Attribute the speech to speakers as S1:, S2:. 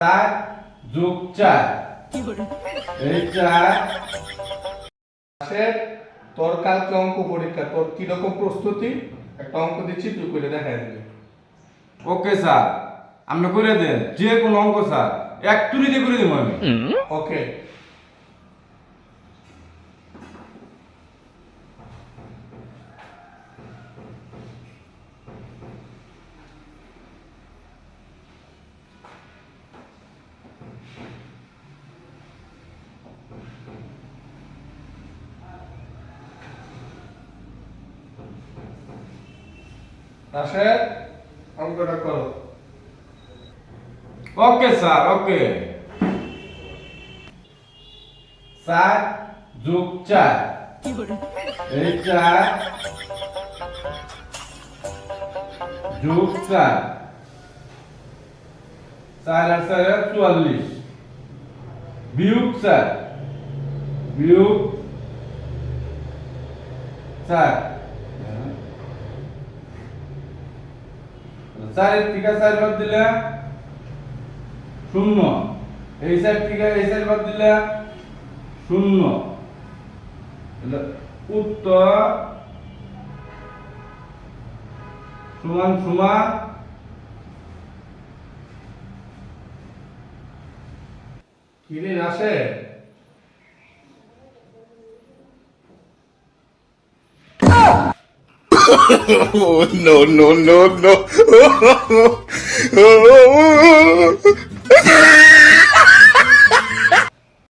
S1: 4 যোগ 4 এই 4 তোর কালকে অঙ্ক পরীক্ষা, তোর কিরকম প্রস্তুতি একটা অঙ্ক দিচ্ছি, তুই করে দেখাই দিবি।
S2: ওকে স্যার, আপনি করে দেন যে কোনো অঙ্ক স্যার, এক তুলিতে করে দেবো আমি।
S1: ওকে। রাশেদ, অঙ্কটা করো।
S2: ওকে স্যার, ওকে।
S1: 4 যোগ 4 এই 4 যোগ 4 4 আর 4 44 বিয়োগ 4 বিয়োগ 4 4 এর থেকে 4 বাদ দিলে 0, এই সাইড থেকে এই সাইড বাদ দিলে 0, উত্তর সমান সমান কি রে আসে?
S3: Oh, no, no, no, no.